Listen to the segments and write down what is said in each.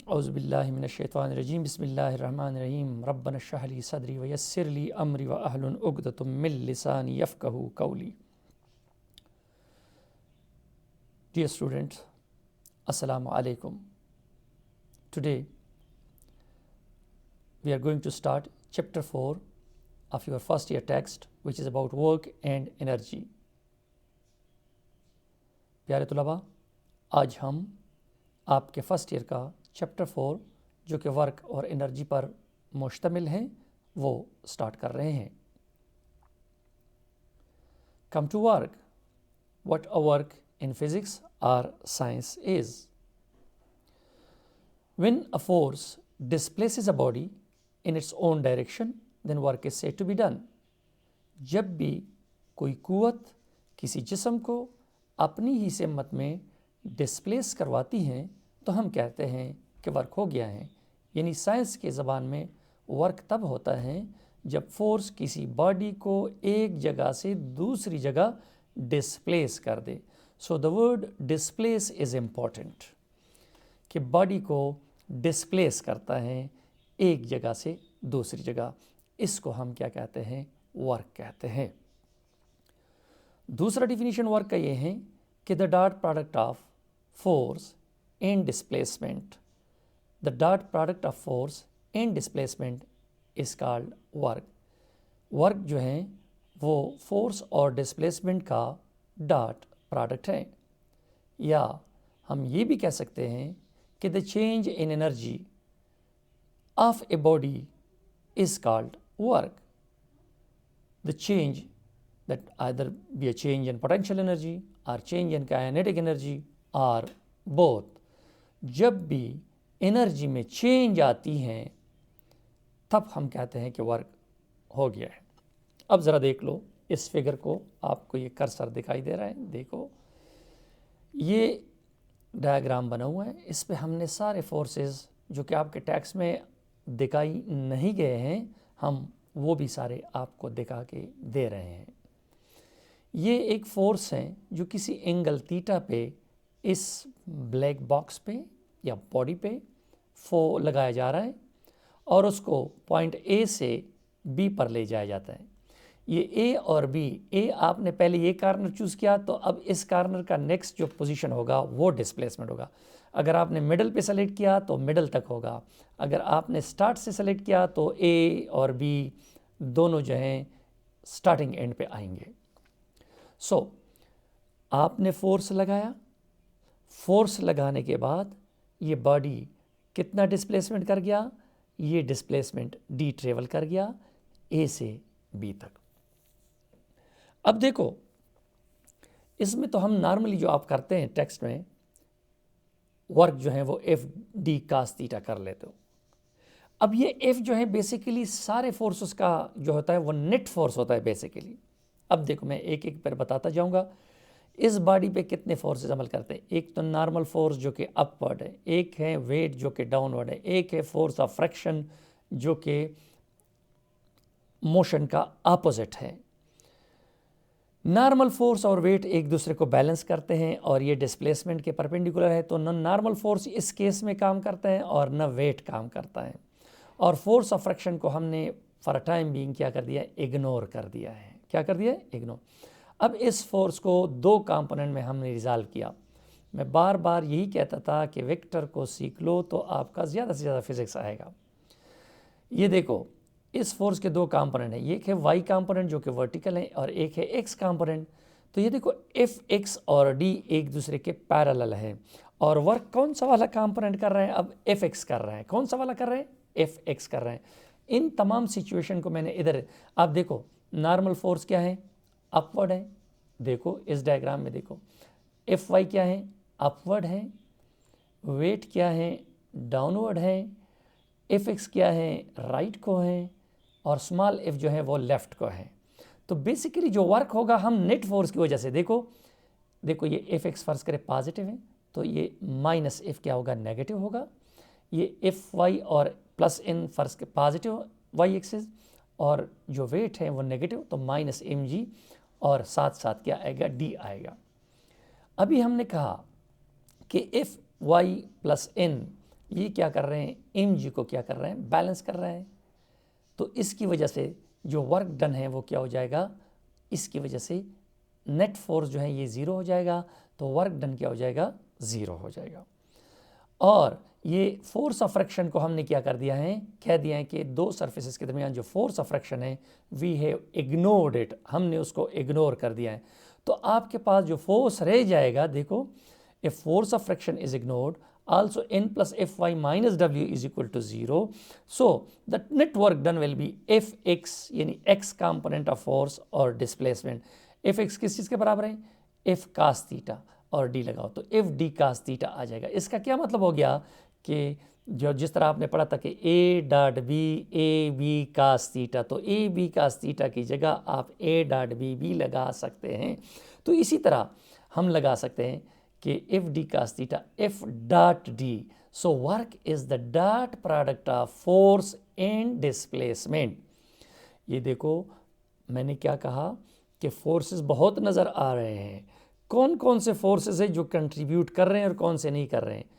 औज़ुबिल्लाहिमिनश्शैतानिर्रजीम बिस्मिल्लाहिर्रहमानिर्रहीम रब्बना इश्रह ली सदरी व यस्सिर ली अमरी व अहलुल उक़दतम मिन लिसानी यफ़क़हू क़ौली। Dear students, Assalamu alaikum. Today we are going to start chapter 4 of your first year text, which is about work and energy. प्यारे तुलबा, आज हम आपके फर्स्ट ईयर का चैप्टर 4 जो कि वर्क और एनर्जी पर मुश्तमिल है वो स्टार्ट कर रहे हैं। Come to work, what a work in physics or science is. When a force displaces a body in its own direction, then work is said to be done. जब भी कोई कुव्वत किसी जिस्म को अपनी ही सिमत में डिस्प्लेस करवाती हैं तो हम कहते हैं कि वर्क हो गया है। यानी साइंस के ज़बान में वर्क तब होता है जब फोर्स किसी बॉडी को एक जगह से दूसरी जगह डिस्प्लेस कर दे। So the word displace is important कि बॉडी को डिस्प्लेस करता है एक जगह से दूसरी जगह, इसको हम क्या कहते हैं? वर्क कहते हैं। दूसरा डिफिनीशन वर्क का ये है कि the dot product of force and displacement, the dot product of force and displacement is called work. Work जो है वो फोर्स और डिस्प्लेसमेंट का डॉट प्रोडक्ट है, या हम ये भी कह सकते हैं कि the change in energy of a body is called work. The change that either be a change in potential energy और चेंज इन काइनेटिक एनर्जी और बोथ। जब भी एनर्जी में चेंज आती है तब हम कहते हैं कि वर्क हो गया है। अब ज़रा देख लो इस फिगर को, आपको ये कर्सर दिखाई दे रहा है, देखो ये डायग्राम बना हुआ है। इस पे हमने सारे फोर्सेस जो कि आपके टेक्स्ट में दिखाई नहीं गए हैं, हम वो भी सारे आपको दिखा के दे रहे हैं। ये एक फोर्स है जो किसी एंगल थीटा पे इस ब्लैक बॉक्स पे या बॉडी पे लगाया जा रहा है और उसको पॉइंट ए से बी पर ले जाया जाता है। ये ए और बी, ए आपने पहले ये कार्नर चूज़ किया तो अब इस कार्नर का नेक्स्ट जो पोजीशन होगा वो डिस्प्लेसमेंट होगा। अगर आपने मिडल पे सेलेक्ट किया तो मिडल तक होगा, अगर आपने स्टार्ट से सेलेक्ट किया तो ए और बी दोनों जो हैं स्टार्टिंग एंड पे आएंगे। सो आपने फोर्स लगाया, फोर्स लगाने के बाद ये बॉडी कितना डिस्प्लेसमेंट कर गया? ये डिस्प्लेसमेंट डी ट्रेवल कर गया ए से बी तक। अब देखो इसमें तो हम नॉर्मली जो आप करते हैं टेक्स्ट में वर्क जो है वो एफ डी कास थीटा कर लेते हो। अब ये एफ जो है बेसिकली सारे फोर्सेस का जो होता है वो नेट फोर्स होता है बेसिकली। अब देखो मैं एक एक पर बताता जाऊंगा इस बॉडी पे कितने फोर्सेस अमल करते हैं। एक तो नॉर्मल फोर्स जो कि अपवर्ड है, एक है वेट जो कि डाउनवर्ड है, एक है फोर्स ऑफ फ्रैक्शन जो कि मोशन का अपोजिट है। नॉर्मल फोर्स और वेट एक दूसरे को बैलेंस करते हैं और ये डिस्प्लेसमेंट के परपेंडिकुलर है, तो न नॉर्मल फोर्स इस केस में काम करता है और न वेट काम करता है। और फोर्स ऑफ फ्रैक्शन को हमने फॉर अ टाइम बीइंग क्या कर दिया? इग्नोर कर दिया है। क्या कर दिया? इग्नोर। अब इस फोर्स को दो कंपोनेंट में हमने रिजॉल्व किया। मैं बार बार यही कहता था कि वेक्टर को सीख लो तो आपका ज़्यादा से ज़्यादा फिजिक्स आएगा। ये देखो इस फोर्स के दो कंपोनेंट हैं, एक है वाई कंपोनेंट जो कि वर्टिकल है और एक है एक्स कंपोनेंट। तो ये देखो एफ एक्स और डी एक दूसरे के पैरेलल हैं और वर्क कौन सा वाला कंपोनेंट कर रहे हैं? अब एफ एक्स कर रहे हैं। कौन सा वाला कर रहे हैं? एफ एक्स कर रहे हैं। इन तमाम सिचुएशन को मैंने इधर, आप देखो नॉर्मल फोर्स क्या है? अपवर्ड है। देखो इस डायग्राम में देखो एफ वाई क्या है? अपवर्ड है। वेट क्या है? डाउनवर्ड है। एफ एक्स क्या है? राइट को है और स्मॉल एफ जो है वो लेफ्ट को है। तो बेसिकली जो वर्क होगा हम नेट फोर्स की वजह से, देखो ये एफ एक्स फर्ज करें पॉजिटिव है तो ये माइनस एफ क्या होगा? नेगेटिव होगा। ये एफ वाई और प्लस एन फर्ज के पॉजिटिव वाई एक्सिस और जो वेट है वो नेगेटिव, तो माइनस एम जी और साथ साथ क्या आएगा? डी आएगा। अभी हमने कहा कि एफ वाई प्लस एन ये क्या कर रहे हैं, mg को क्या कर रहे हैं, बैलेंस कर रहे हैं। तो इसकी वजह से जो वर्क डन है वो क्या हो जाएगा, इसकी वजह से नेट फोर्स जो है ये ज़ीरो हो जाएगा, तो वर्क डन क्या हो जाएगा, ज़ीरो हो जाएगा। और ये फोर्स ऑफ फ्रिक्शन को हमने क्या कर दिया है, कह दिया है कि दो सरफेसेस के दरमियान जो फोर्स ऑफ फ्रिक्शन है वी हैव इग्नोर्ड इट, हमने उसको इग्नोर कर दिया है। तो आपके पास जो फोर्स रह जाएगा, देखो, if force of friction is ignored also n plus fy minus w is equal to 0, so the net work done will be fx यानी x component of force और displacement। fx किस चीज़ के बराबर है, f cos थीटा, और d लगाओ तो f d cos theta आ जाएगा। इसका क्या मतलब हो गया कि जो जिस तरह आपने पढ़ा था कि a dot b a b cos theta, तो a b cos थीटा की जगह आप a डॉट b भी लगा सकते हैं। तो इसी तरह हम लगा सकते हैं कि F D cos theta F dot D, so work is the dot product of force and displacement. ये देखो मैंने क्या कहा कि फोर्सेस बहुत नज़र आ रहे हैं, कौन कौन से फोर्सेस हैं जो कंट्रीब्यूट कर रहे हैं और कौन से नहीं कर रहे हैं।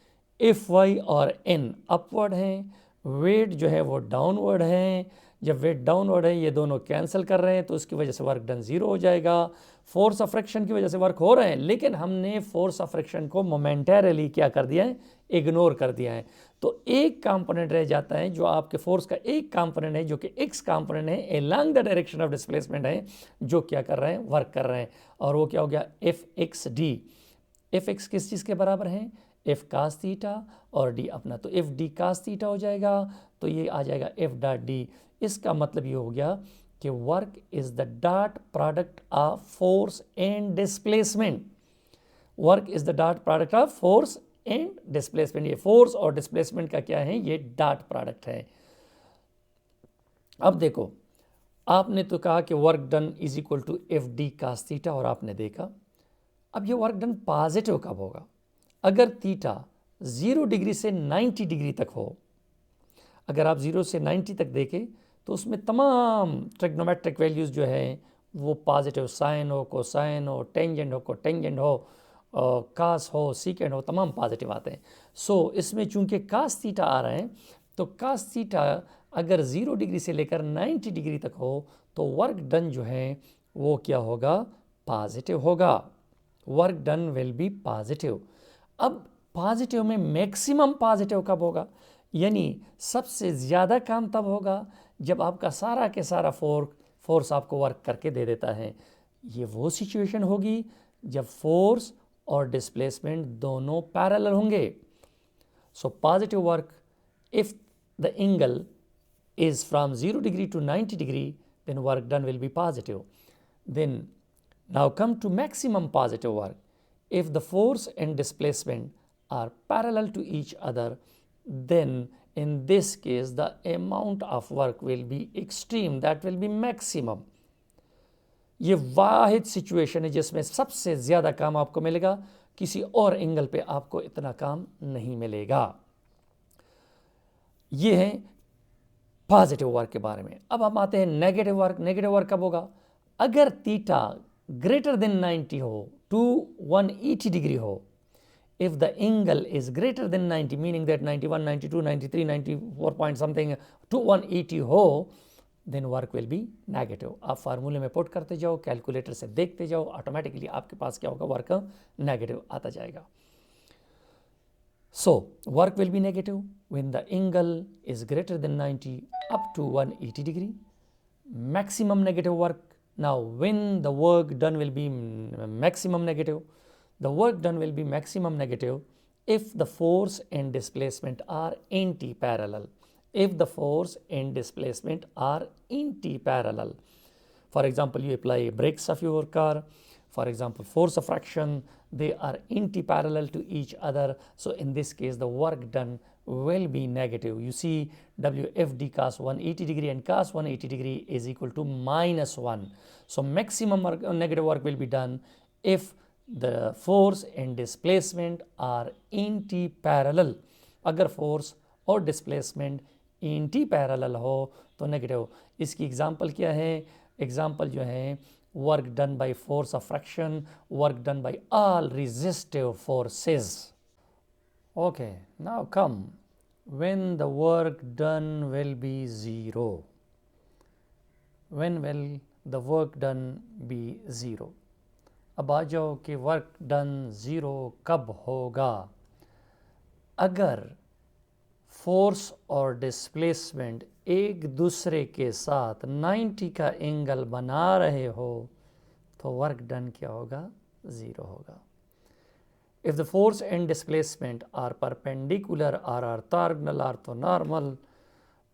एफ वाई और एन अपवर्ड हैं, वेट जो है वो डाउनवर्ड हैं। जब वेट डाउनवर्ड है ये दोनों कैंसिल कर रहे हैं तो उसकी वजह से वर्क डन ज़ीरो हो जाएगा। फोर्स ऑफ फ्रिक्शन की वजह से वर्क हो रहे हैं, लेकिन हमने फोर्स ऑफ फ्रिक्शन को मोमेंटरली क्या कर दिया है, इग्नोर कर दिया है। तो एक कंपोनेंट रह जाता है जो आपके फोर्स का एक कंपोनेंट है जो कि एक्स कंपोनेंट है along the direction of displacement है, जो क्या कर रहे हैं, वर्क कर रहे हैं। और वो क्या हो गया, F x D. F x किस चीज़ के बराबर है, एफ कास थीटा, और डी अपना, तो एफ डी कास थीटा हो जाएगा, तो ये आ जाएगा एफ डॉट डी। इसका मतलब ये हो गया कि work is the dot product of force and displacement. Work is the dot product of force and displacement. ये फोर्स और डिस्प्लेसमेंट का क्या है, ये डॉट प्रोडक्ट है। अब देखो, आपने तो कहा कि work done is equal to F D cos theta, और आपने देखा अब ये वर्क डन पॉजिटिव कब होगा, अगर थीटा 0 डिग्री से 90 डिग्री तक हो। अगर आप 0 से 90 तक देखें तो उसमें तमाम ट्रिग्नोमेट्रिक वैल्यूज़ जो है वो पॉजिटिव, साइन हो, कोसाइन हो, टेंजेंट हो, कोटेंजेंट हो, कास हो, सीकेंड हो, तमाम पॉजिटिव आते हैं। सो इसमें चूंकि कास थीटा आ रहे हैं, तो कास थीटा अगर 0 डिग्री से लेकर 90 डिग्री तक हो तो वर्क डन जो है वो क्या होगा, पॉजिटिव होगा। Work done will B positive. अब पॉजिटिव में मैक्सिमम पॉजिटिव कब होगा, यानी सबसे ज़्यादा काम तब होगा जब आपका सारा के सारा फोर्स आपको वर्क करके दे देता है। ये वो सिचुएशन होगी जब फोर्स और डिस्प्लेसमेंट दोनों पैरेलल होंगे। So positive work if the angle is from 0 degree to 90 degree, then work done will be positive. Then now come to maximum positive work. If the force and displacement are parallel to each other, then in this case the amount of work will be extreme, that will be maximum. ये वाहिद situation है जिसमें सबसे ज़्यादा काम आपको मिलेगा, किसी और एंगल पे आपको इतना काम नहीं मिलेगा। ये है पॉजिटिव वर्क के बारे में। अब हम आते हैं नेगेटिव वर्क। नेगेटिव वर्क कब होगा, अगर थीटा ग्रेटर देन 90 हो, टू 180 डिग्री हो। If the angle is greater than 90, meaning that 91, 92, 93, 94 point something to 180 हो, then work will be negative. आप फार्मूले में पुट करते जाओ, कैलकुलेटर से देखते जाओ, ऑटोमेटिकली आपके पास क्या होगा, वर्क नेगेटिव आता जाएगा। So work will be negative when the angle is greater than 90 up to 180 degree. Maximum negative work. Now when the work done will be maximum negative, the work done will be maximum negative if the force and displacement are anti-parallel. If the force and displacement are anti-parallel. For example, you apply brakes of your car. For example, force of friction, they are anti-parallel to each other. So in this case, the work done will be negative. You see, WFD cos 180 degree and cos 180 degree is equal to -1. So maximum negative work will be done if the force and displacement are anti-parallel. अगर force और displacement anti-parallel हो तो negative। इसकी example क्या है, example जो है work done by force of friction, work done by all resistive forces. Okay, now come when the work done will be zero. When will the work done be zero? अब आ जाओ कि work done zero कब होगा? अगर force और displacement एक दूसरे के साथ 90 का एंगल बना रहे हो तो वर्क डन क्या होगा? ज़ीरो होगा. If the force and displacement are perpendicular or orthogonal, orthonormal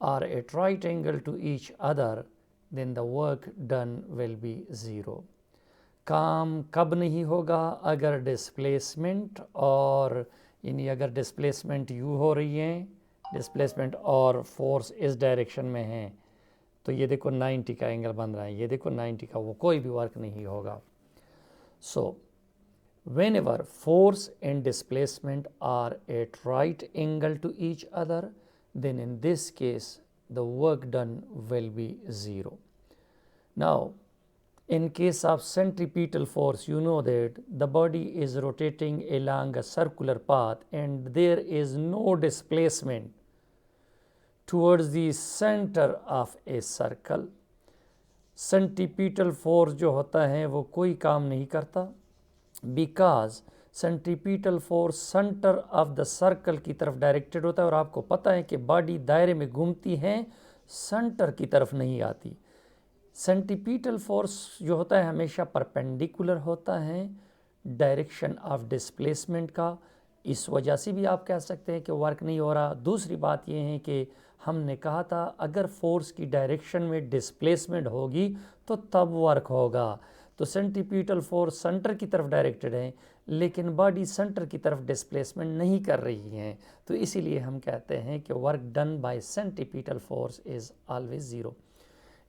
or at right angle to each other, then the work done will be zero. काम कब नहीं होगा? अगर डिस्प्लेसमेंट और यानी अगर डिस्प्लेसमेंट यू हो रही है, डिस्प्लेसमेंट और फोर्स इस डायरेक्शन में है, तो ये देखो 90 का एंगल बन रहा है, ये देखो 90 का, वो कोई भी वर्क नहीं होगा. सो whenever force and displacement are at right angle to each other, then in this case the work done will be zero. Now, in case of centripetal force, you know that the body is rotating along a circular path and there is no displacement towards the center of a circle. Centripetal force जो होता है वो कोई काम नहीं करता, because centripetal force centre of the circle की तरफ डायरेक्टेड होता है और आपको पता है कि बॉडी दायरे में घूमती है, सेंटर की तरफ नहीं आती. सेंट्रीपिटल फोर्स जो होता है हमेशा परपेंडिकुलर होता है डायरेक्शन ऑफ डिस्प्लेसमेंट का. इस वजह से भी आप कह सकते हैं कि वर्क नहीं हो रहा. दूसरी बात यह है कि हमने कहा था अगर फोर्स की डायरेक्शन में डिस्प्लेसमेंट होगी तो तब वर्क होगा. तो सेंट्रीपिटल फोर्स सेंटर की तरफ डायरेक्टेड है लेकिन बॉडी सेंटर की तरफ डिस्प्लेसमेंट नहीं कर रही है, तो इसीलिए हम कहते हैं कि work done by centripetal force is always zero.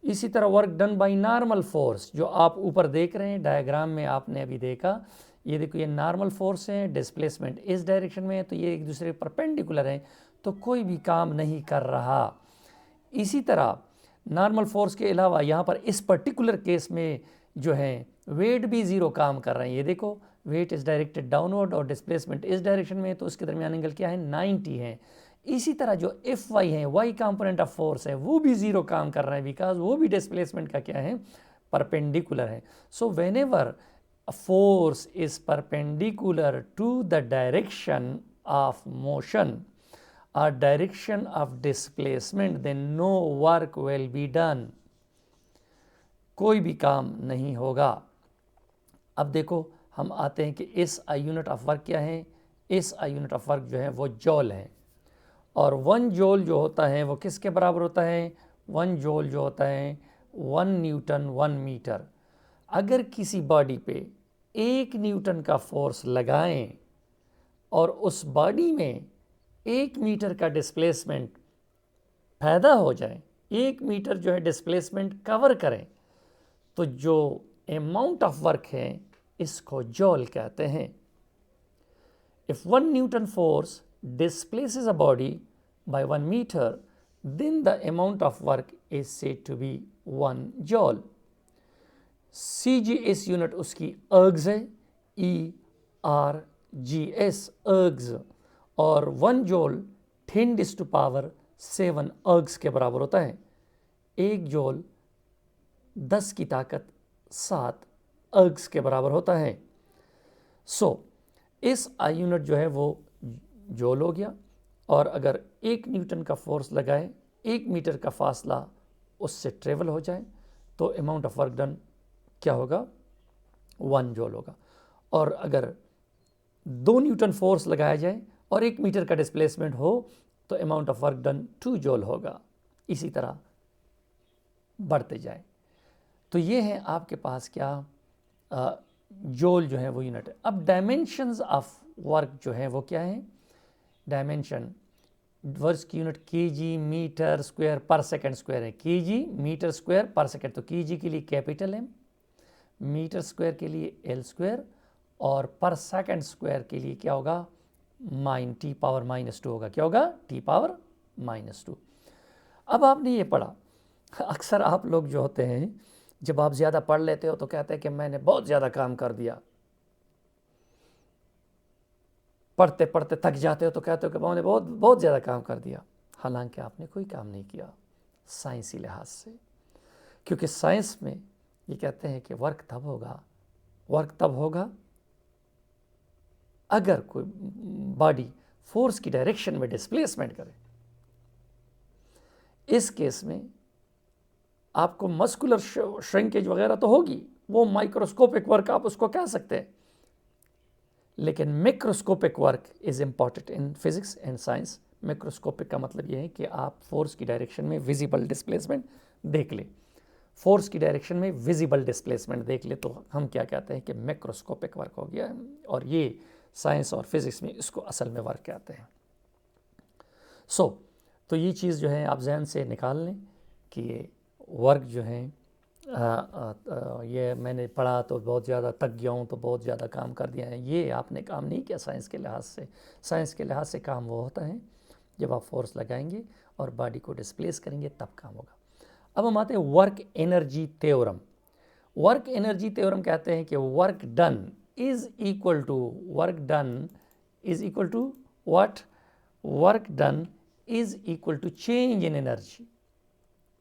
इसी तरह work done by normal force जो आप ऊपर देख रहे हैं डायग्राम में आपने अभी देखा, ये देखो ये नॉर्मल फोर्स है, डिस्प्लेसमेंट इस डायरेक्शन में है, तो ये एक दूसरे परपेंडिकुलर है, तो कोई भी काम नहीं कर रहा. इसी तरह नॉर्मल फोर्स के अलावा यहाँ पर इस पर्टिकुलर केस में जो है वेट भी ज़ीरो काम कर रहे हैं. ये देखो वेट इज़ डायरेक्टेड डाउनवर्ड और डिस्प्लेसमेंट इस डायरेक्शन में है, तो उसके दरमियान एंगल क्या है? 90 है. इसी तरह जो एफ वाई है, वाई कंपोनेंट ऑफ फोर्स है, वो भी ज़ीरो काम कर रहा है बिकॉज वो भी डिस्प्लेसमेंट का क्या है? परपेंडिकुलर है. So whenever force is perpendicular to the direction of motion or direction of displacement, then no work will be done. कोई भी काम नहीं होगा. अब देखो हम आते हैं कि इस आई यूनिट ऑफ वर्क क्या है? इस आई यूनिट ऑफ वर्क जो है वो जॉल है और 1 जॉल जो होता है वो किसके बराबर होता है? 1 जॉल जो होता है 1 न्यूटन 1 मीटर. अगर किसी बॉडी पे 1 न्यूटन का फोर्स लगाएं और उस बॉडी में 1 मीटर का डिस्प्लेसमेंट पैदा हो जाए, 1 मीटर जो है डिस्प्लेसमेंट कवर करें, तो जो अमाउंट ऑफ वर्क है इसको जॉल कहते हैं. If 1 Newton force displaces a body by 1 meter, then the amount of work is said to be 1 joule. CG इस यूनिट उसकी ergs है, ERGS ergs, और 1 जॉल 10⁻⁷ ergs के बराबर होता है. 1 जॉल 10 की ताकत 7 ergs के बराबर होता है. सो इस आई यूनिट जो है वो जॉल हो गया और अगर 1 न्यूटन का फोर्स लगाए, 1 मीटर का फासला उससे ट्रेवल हो जाए, तो अमाउंट ऑफ वर्क डन क्या होगा? 1 जॉल होगा. और अगर 2 न्यूटन फोर्स लगाया जाए और 1 मीटर का डिस्प्लेसमेंट हो तो अमाउंट ऑफ वर्क डन 2 जॉल होगा. इसी तरह बढ़ते जाए. तो ये है आपके पास क्या? जॉल जो है वो यूनिट है. अब डायमेंशंस ऑफ वर्क जो है वो क्या है? डायमेंशन वर्क की unit KG metre square per second square है. KG metre square per second, तो केजी के लिए कैपिटल एम, मीटर स्क्वायर के लिए एल स्क्वायर और पर सेकंड स्क्वायर के लिए क्या होगा? T⁻⁻² होगा. क्या होगा? T⁻². अब आपने ये पढ़ा, अक्सर आप लोग जो होते हैं जब आप ज़्यादा पढ़ लेते हो तो कहते हैं कि मैंने बहुत ज़्यादा काम कर दिया. पढ़ते पढ़ते थक जाते हो तो कहते हो कि मैंने बहुत बहुत ज़्यादा काम कर दिया, हालांकि आपने कोई काम नहीं किया साइंसी लिहाज से। क्योंकि साइंस में ये कहते हैं कि वर्क तब होगा अगर कोई बॉडी फोर्स की डायरेक्शन में डिस्प्लेसमेंट करे। इस केस में आपको मस्कुलर श्रिंकेज वगैरह तो होगी, वो माइक्रोस्कोपिक वर्क आप उसको कह सकते हैं, लेकिन macroscopic work is important in physics and science. Macroscopic का मतलब ये है कि आप फोर्स की डायरेक्शन में विजिबल डिस्प्लेसमेंट देख ले, फोर्स की डायरेक्शन में विजिबल डिस्प्लेसमेंट देख ले तो हम क्या कहते हैं कि मैक्रोस्कोपिक वर्क हो गया। और ये साइंस और फिजिक्स में इसको असल में वर्क कहते हैं। तो ये चीज़ जो है आप जहन से निकाल लें कि ये वर्क जो है ये मैंने पढ़ा तो बहुत ज़्यादा थक गया हूँ, तो बहुत ज़्यादा काम कर दिया है, ये आपने काम नहीं किया साइंस के लिहाज से। साइंस के लिहाज से काम वो होता है जब आप फोर्स लगाएंगे और बॉडी को डिस्प्लेस करेंगे, तब काम होगा। अब हम आते हैं work energy theorem. Work energy theorem कहते हैं कि work done is equal to what? Work done is equal to change in energy,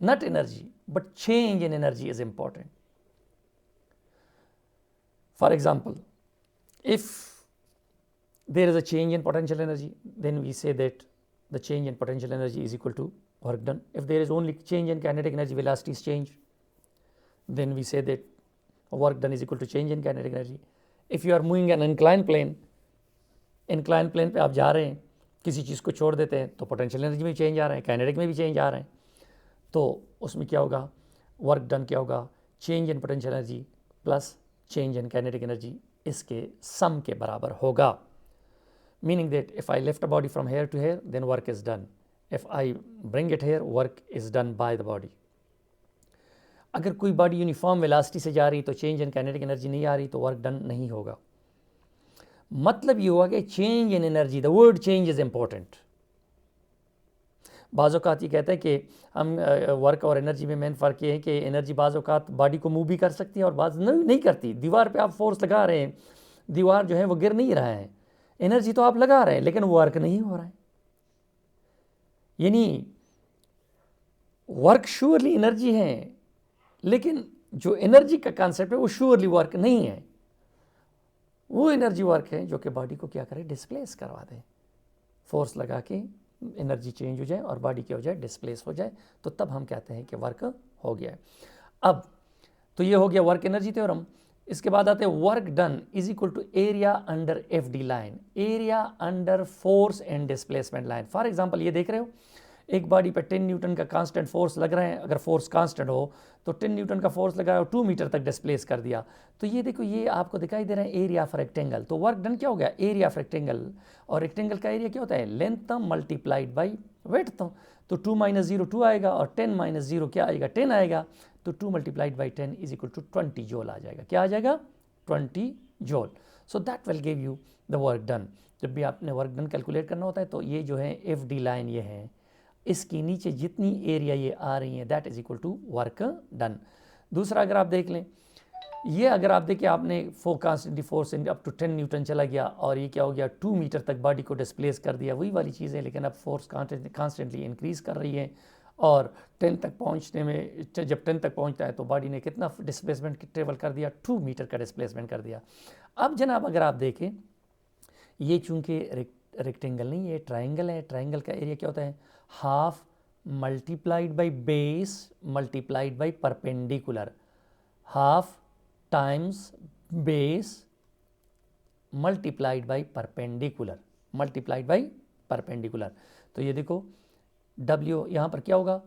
not energy, but change in energy is important. For example, if there is a change in potential energy, then we say that the change in potential energy is equal to work done. If there is only change in kinetic energy, velocity is change, then we say that work done is equal to change in kinetic energy. If you are moving an inclined plane पे आप जा रहे हैं, किसी चीज़ को छोड़ देते हैं तो पोटेंशियल एनर्जी में चेंज आ रहे हैं, काइनेटिक में भी चेंज आ रहे हैं, तो उसमें क्या होगा? वर्क डन क्या होगा? Change in potential energy plus change in kinetic energy, इसके सम के बराबर होगा। Meaning that if I lift a body from here to here then work is done, if I bring it here work is done by the body. अगर कोई body uniform velocity से जा रही तो चेंज इन काइनेटिक एनर्जी नहीं आ रही तो work done नहीं होगा। मतलब ये हुआ कि change in energy, the word change is important. बाज़ औक़ात ये कहता है कि हम वर्क और एनर्जी में मेन फ़र्क ये है कि एनर्जी बाज़ औक़ात बॉडी को मूव भी कर सकती है और बाज़ नहीं करती। दीवार पे आप फोर्स लगा रहे हैं, दीवार जो है वो गिर नहीं रहा है, एनर्जी तो आप लगा रहे हैं लेकिन वर्क नहीं हो रहा है। यानी वर्क श्योरली एनर्जी है, लेकिन जो एनर्जी का कॉन्सेप्ट है वो श्योरली वर्क नहीं है। वो एनर्जी वर्क है जो कि बॉडी को क्या करे? डिस्प्लेस करवा दे। फोर्स लगा के एनर्जी चेंज हो जाए और बॉडी क्या हो जाए? डिस्प्लेस हो जाए, तो तब हम कहते हैं कि वर्क हो गया है। अब तो ये हो गया वर्क एनर्जी थ्योरम। इसके बाद आते हैं work done is equal to area under F D line, area under force and displacement line. For example ये देख रहे हो, एक बॉडी पर 10 न्यूटन का कांस्टेंट फोर्स लग रहा है। अगर फोर्स कांस्टेंट हो तो 10 न्यूटन का फोर्स लगाया और 2 मीटर तक डिस्प्लेस कर दिया, तो ये देखो ये आपको दिखाई दे रहा है एरिया ऑफ रेक्टेंगल। तो वर्क डन क्या हो गया? Area of rectangle. और रेक्टेंगल का एरिया क्या होता है? Length multiplied by width. तो 2 - 0 2 आएगा और 10 - 0 क्या आएगा? 10 आएगा। तो 2 × 10 इज इक्वल टू 20 जूल आ जाएगा। क्या आ जाएगा? 20 joule. So that will give you the work done. जब भी आपने वर्क डन कैलकुलेट करना होता है तो ये जो है एफ डी लाइन ये है, इसके नीचे जितनी एरिया ये आ रही है that is equal to work done. दूसरा अगर आप देख लें, ये अगर आप देखिए आपने constantly force up to 10 newton चला गया और ये क्या हो गया? 2 मीटर तक बॉडी को डिस्प्लेस कर दिया। वही वाली चीज़ है, लेकिन अब फोर्स कांस्टेंटली इंक्रीज़ कर रही है और 10 तक पहुंचने में, जब 10 तक पहुंचता है तो बॉडी ने कितना डिस्प्लेसमेंट ट्रेवल कर दिया? 2 मीटर का डिस्प्लेसमेंट कर दिया। अब जनाब अगर आप देखें, ये चूँकि रेक्टेंगल नहीं, ये ट्राइंगल है। ट्राइंगल का एरिया क्या होता है? Half multiplied by base multiplied by perpendicular, half times base multiplied by perpendicular, multiplied by perpendicular. तो ये देखो W यहाँ पर क्या होगा?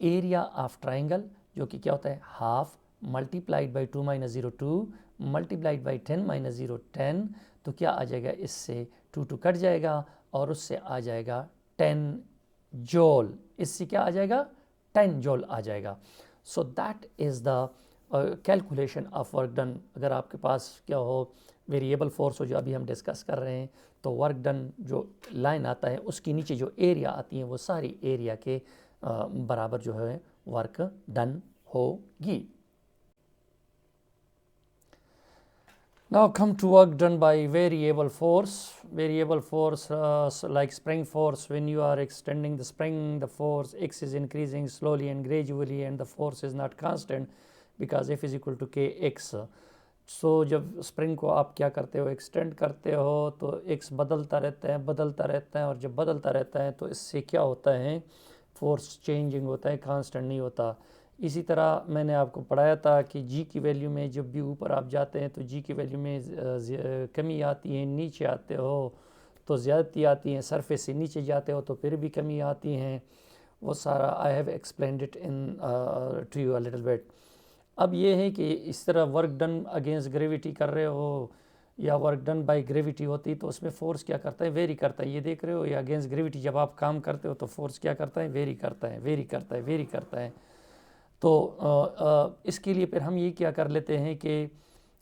एरिया ऑफ ट्राइंगल, जो कि क्या होता है? Half multiplied by 2 - 0 2 multiplied by 10 - 0 10। तो क्या आ जाएगा? इससे 2 कट जाएगा और उससे आ जाएगा 10 जूल। इससे क्या आ जाएगा? 10 जूल आ जाएगा। So that is the calculation of work done. अगर आपके पास क्या हो? वेरिएबल फोर्स हो, जो अभी हम डिस्कस कर रहे हैं, तो वर्क डन जो लाइन आता है उसके नीचे जो एरिया आती है वो सारी एरिया के बराबर जो है वर्क डन होगी। Now come to work done by variable force. Variable force so like spring force, when you are extending the spring, the force X is increasing slowly and gradually and the force is not constant because F is equal to kx. सो जब spring को आप क्या करते हो, extend करते हो तो x बदलता रहता है और जब बदलता रहता है तो इससे क्या होता है, फोर्स चेंजिंग होता है, कांस्टेंट नहीं होता। इसी तरह मैंने आपको पढ़ाया था कि जी की वैल्यू में जब भी ऊपर आप जाते हैं तो जी की वैल्यू में कमी आती है, नीचे आते हो तो ज़्यादती आती हैं, सरफेस से नीचे जाते हो तो फिर भी कमी आती हैं। वो सारा I have explained it in to you a little bit. अब ये है कि इस तरह वर्क डन अगेंस्ट ग्रेविटी कर रहे हो या वर्क डन बाय ग्रेविटी होती तो उसमें फोर्स क्या करता है, वेरी करता है। ये देख रहे हो, या अगेंस्ट ग्रेविटी जब आप काम करते हो तो फोर्स क्या करता है, वेरी करता है, वेरी करता है, वेरी करता है। तो इसके लिए फिर हम ये क्या कर लेते हैं कि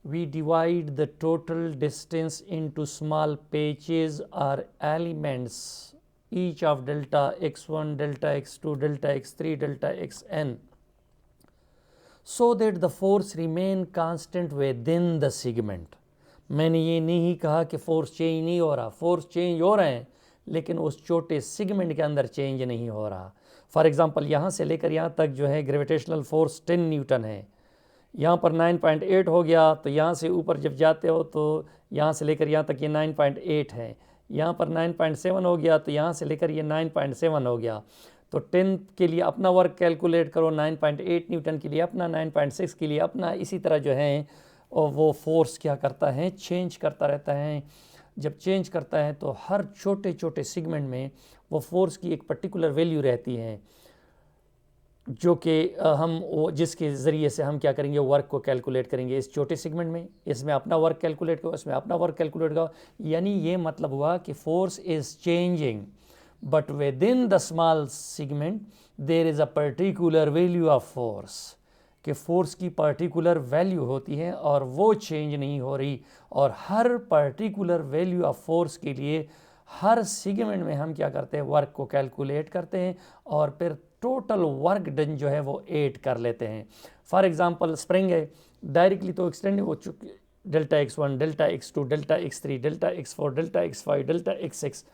we divide the total distance into small patches or elements each of delta x1, delta x2, delta x3, delta xn so that the force remain constant within the segment। मैंने ये नहीं कहा कि फोर्स चेंज नहीं हो रहा, force change हो रहे हैं लेकिन उस छोटे सेगमेंट के अंदर चेंज नहीं हो रहा। फॉर एग्जांपल यहाँ से लेकर यहाँ तक जो है ग्रेविटेशनल फोर्स 10 न्यूटन है, यहाँ पर 9.8 हो गया तो यहाँ से ऊपर जब जाते हो तो यहाँ से लेकर यहाँ तक ये 9.8 है, यहाँ पर 9.7 हो गया तो यहाँ से लेकर ये 9.7 हो गया। तो 10 के लिए अपना वर्क कैलकुलेट करो, 9.8 न्यूटन के लिए अपना, 9.6 के लिए अपना। इसी तरह जो है और वो फोर्स क्या करता है, चेंज करता रहता है। जब चेंज करता है तो हर छोटे छोटे सेगमेंट में वो फोर्स की एक पर्टिकुलर वैल्यू रहती है जो कि हम वो जिसके ज़रिए से हम क्या करेंगे, वर्क को कैलकुलेट करेंगे। इस छोटे सेगमेंट में इसमें अपना वर्क कैलकुलेट करो, इसमें अपना वर्क कैलकुलेट करो। यानी ये मतलब हुआ कि force is changing but within the small segment there is a particular value of force, कि फोर्स की पर्टिकुलर वैल्यू होती है और वो चेंज नहीं हो रही। और हर पर्टिकुलर वैल्यू ऑफ फोर्स के लिए हर सेगमेंट में हम क्या करते हैं, वर्क को कैलकुलेट करते हैं और फिर टोटल वर्क डन जो है वो ऐड कर लेते हैं। फॉर एग्जांपल स्प्रिंग है, डायरेक्टली तो एक्सटेंड हो चुकी, delta x1, delta x2, delta x3, delta x4, delta x5, delta x6,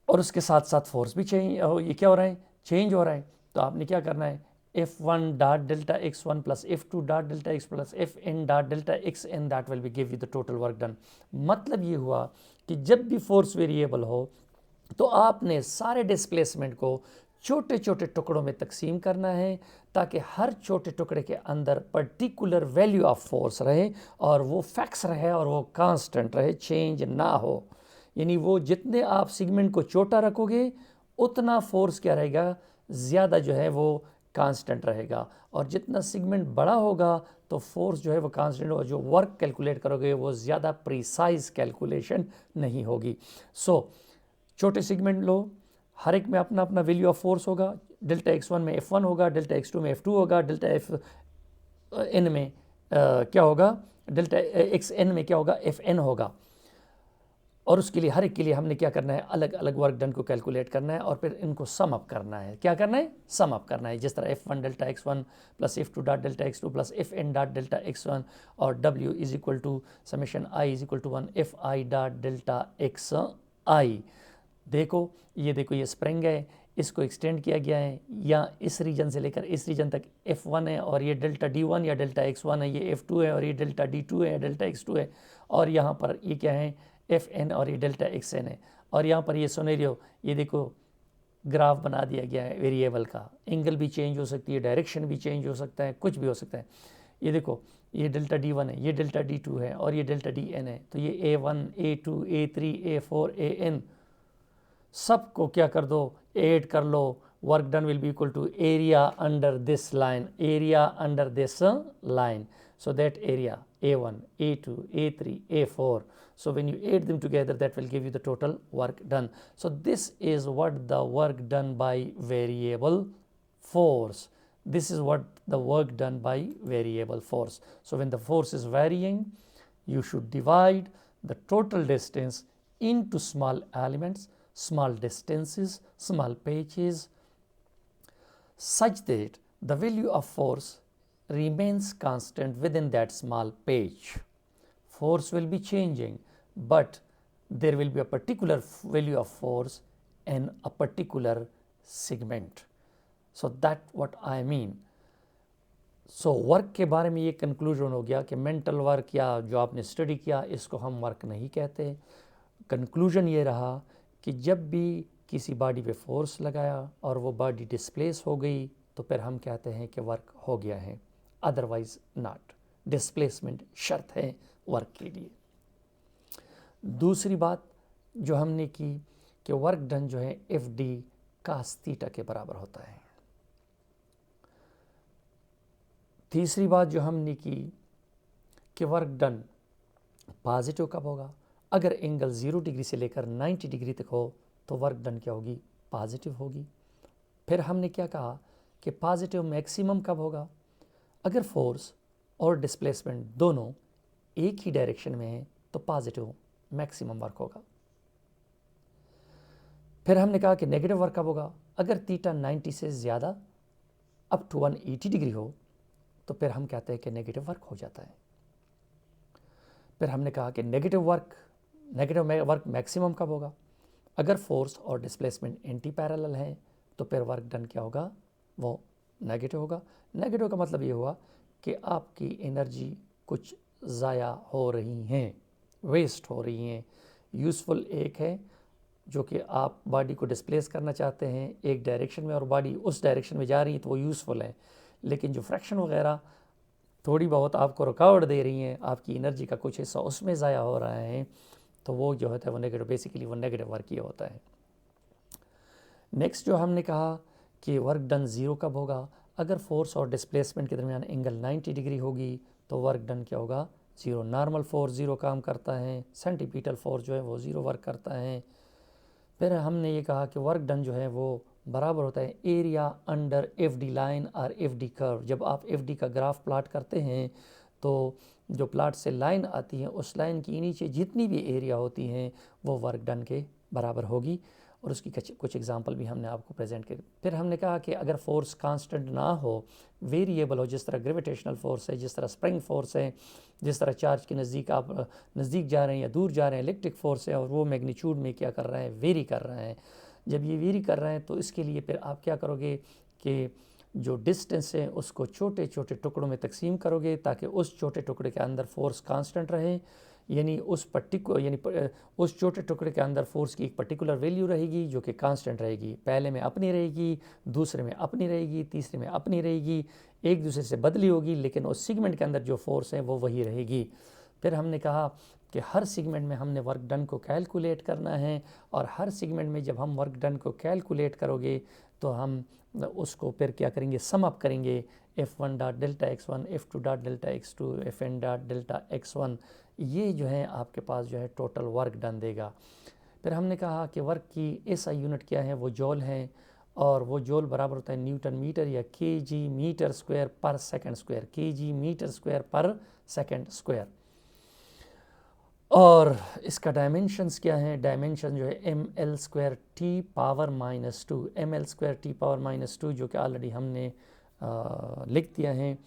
और उसके साथ साथ फोर्स भी चेंज, ये क्या हो रहा है, चेंज हो रहा है। तो आपने क्या करना है, F1 dot delta x1 plus F2 dot delta x plus Fn dot delta xn, that will be give you the total work done। मतलब ये हुआ कि जब भी फोर्स वेरिएबल हो तो आपने सारे डिस्प्लेसमेंट को छोटे छोटे टुकड़ों में तकसीम करना है ताकि हर छोटे टुकड़े के अंदर पर्टिकुलर वैल्यू ऑफ फोर्स रहे और वो फैक्स रहे और वो कांस्टेंट रहे, चेंज ना हो। यानी वो जितने आप सेगमेंट को छोटा रखोगे उतना फोर्स क्या रहेगा, ज़्यादा जो है वो कांस्टेंट रहेगा, और जितना सेगमेंट बड़ा होगा तो फोर्स जो है वो कांस्टेंट होगा। जो वर्क कैलकुलेट करोगे वो ज़्यादा प्रिसाइज कैलकुलेशन नहीं होगी। सो छोटे सेगमेंट लो, हर एक में अपना अपना वैल्यू ऑफ फोर्स होगा। डेल्टा x1 में F1 होगा, डेल्टा x2 में F2 होगा, डेल्टा Fn में क्या होगा, डेल्टा xn में क्या होगा, Fn होगा। और उसके लिए हर एक के लिए हमने क्या करना है, अलग अलग वर्क डन को कैलकुलेट करना है और फिर इनको सम अप करना है। क्या करना है, सम अप करना है। जिस तरह F1 delta x1 plus F2 dot delta x2 plus Fn dot delta x1 और W is equal to summation I is equal to 1 Fi dot delta xi। देखो ये स्प्रिंग है, इसको एक्सटेंड किया गया है, या इस रीजन से लेकर इस रीजन तक F1 है और ये डेल्टा D1 या डेल्टा x1 है, ये F2 है और ये डेल्टा D2 है, डेल्टा x2 है, और यहाँ पर ये क्या है, Fn और ये डेल्टा xn है। और यहाँ पर ये सिनेरियो, ये देखो ग्राफ बना दिया गया है वेरिएबल का, एंगल भी चेंज हो सकती है, डायरेक्शन भी चेंज हो सकता है, कुछ भी हो सकता है। ये देखो ये डेल्टा D1 है, ये डेल्टा D2 है और ये डेल्टा Dn है। तो ये A1, A2, A3, A4, An सबको क्या कर दो, ऐड कर लो। Work done will be equal to area under this line, area under this line. So that area A1, A2, A3, A4. So when you add them together, that will give you the total work done. So this is what the work done by variable force. This is what the work done by variable force. So when the force is varying, you should divide the total distance into small elements, small distances, small patches, such that the value of force remains constant within that small patch. force will be changing, but there will be a particular value of force in a particular segment. So that what I mean. So work के बारे में ये conclusion हो गया कि mental work या जो आपने स्टडी किया इसको हम वर्क नहीं कहते। कंक्लूजन ये रहा कि जब भी किसी बॉडी पे फोर्स लगाया और वो बॉडी डिस्प्लेस हो गई तो फिर हम कहते हैं कि वर्क हो गया है, अदरवाइज नॉट। डिस्प्लेसमेंट शर्त है वर्क के लिए। दूसरी बात जो हमने की कि वर्क डन जो है एफ डी कास थीटा के बराबर होता है। तीसरी बात जो हमने की कि वर्क डन पॉजिटिव कब होगा, अगर एंगल 0 डिग्री से लेकर 90 डिग्री तक हो तो वर्क डन क्या होगी, पॉजिटिव होगी। फिर हमने क्या कहा कि पॉजिटिव मैक्सिमम कब होगा, अगर फोर्स और डिस्प्लेसमेंट दोनों एक ही डायरेक्शन में है तो पॉजिटिव मैक्सिमम वर्क होगा। फिर हमने कहा कि नेगेटिव वर्क कब होगा, अगर थीटा 90 से ज़्यादा अप टू 180 डिग्री हो तो फिर हम कहते हैं कि नेगेटिव वर्क हो जाता है। फिर हमने कहा कि नेगेटिव वर्क मैक्सिमम कब होगा, अगर फोर्स और डिस्प्लेसमेंट एंटी पैरेलल हैं तो फिर वर्क डन क्या होगा, वो नेगेटिव होगा। नेगेटिव का मतलब ये हुआ कि आपकी एनर्जी कुछ ज़ाया हो रही हैं, वेस्ट हो रही हैं। यूज़फुल एक है जो कि आप बॉडी को डिस्प्लेस करना चाहते हैं एक डायरेक्शन में और बॉडी उस डायरेक्शन में जा रही है तो वो यूज़फुल है, लेकिन जो फ्रैक्शन वगैरह थोड़ी बहुत आपको रुकावट दे रही हैं, आपकी एनर्जी का कुछ हिस्सा उसमें ज़ाया हो रहा है, तो वो जो होता है वो नेगेटिव, बेसिकली वो नेगेटिव वर्क ये होता है। नेक्स्ट जो हमने कहा कि वर्क डन 0 कब होगा, अगर फोर्स और डिस्प्लेसमेंट के दरमियान एंगल 90 डिग्री होगी तो वर्क डन क्या होगा, 0। नॉर्मल फोर्स 0 काम करता है, सेंटीपीटल फोर्स जो है वो 0 वर्क करता है। फिर हमने ये कहा कि वर्क डन जो है वो बराबर होता है area under F D line और एफ डी कर्व। जब आप एफ डी का ग्राफ प्लाट करते हैं तो जो प्लाट से लाइन आती है उस लाइन की नीचे जितनी भी एरिया होती हैं वो वर्क डन के बराबर होगी, और उसकी कुछ एग्जांपल भी हमने आपको प्रेजेंट किए। फिर हमने कहा कि अगर फोर्स कांस्टेंट ना हो, वेरिएबल हो, जिस तरह ग्रेविटेशनल फोर्स है, जिस तरह स्प्रिंग फोर्स है, जिस तरह चार्ज के नज़दीक आप नज़दीक जा रहे हैं या दूर जा रहे हैं, इलेक्ट्रिक फोर्स है और वो मैग्नीट्यूड में क्या कर रहा है, वेरी कर रहा है। जब ये वेरी कर रहे हैं तो इसके लिए फिर आप क्या करोगे कि जो डिस्टेंस है उसको छोटे छोटे टुकड़ों में तकसीम करोगे ताकि उस छोटे टुकड़े के अंदर फोर्स कांस्टेंट रहे, यानी उस छोटे टुकड़े के अंदर फोर्स की एक पर्टिकुलर वैल्यू रहेगी जो कि कांस्टेंट रहेगी। पहले में अपनी रहेगी, दूसरे में अपनी रहेगी, तीसरे में अपनी रहेगी, एक दूसरे से बदली होगी, लेकिन उस सेगमेंट के अंदर जो फोर्स है वो वही रहेगी। फिर हमने कहा कि हर सेगमेंट में हमने वर्क डन को कैलकुलेट करना है, और हर सेगमेंट में जब हम वर्क डन को कैलकुलेट करोगे तो हम उसको फिर क्या करेंगे, सम अप करेंगे, F1 dot delta x1, F2 dot delta x2, Fn dot delta x1। ये जो है आपके पास जो है टोटल वर्क डन देगा। फिर हमने कहा कि वर्क की एसआई यूनिट क्या है, वो जॉल है, और वो जॉल बराबर होता है न्यूटन मीटर या kg metre square per second square, kg metre square per second square. और इसका डायमेंशंस क्या है, डायमेंशन जो है ml square T power -2, ml square T power -2 जो कि ऑलरेडी हमने लिख दिया है।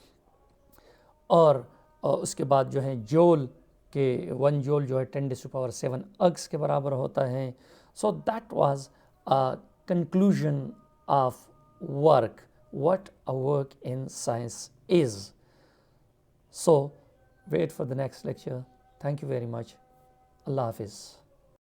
और उसके बाद जो है जोल के 1 जोल जो है 10⁻⁷ अग्स के बराबर होता है। So that was a conclusion of work, what a work in science is. So wait for the next lecture. Thank you very much. Allah Hafiz.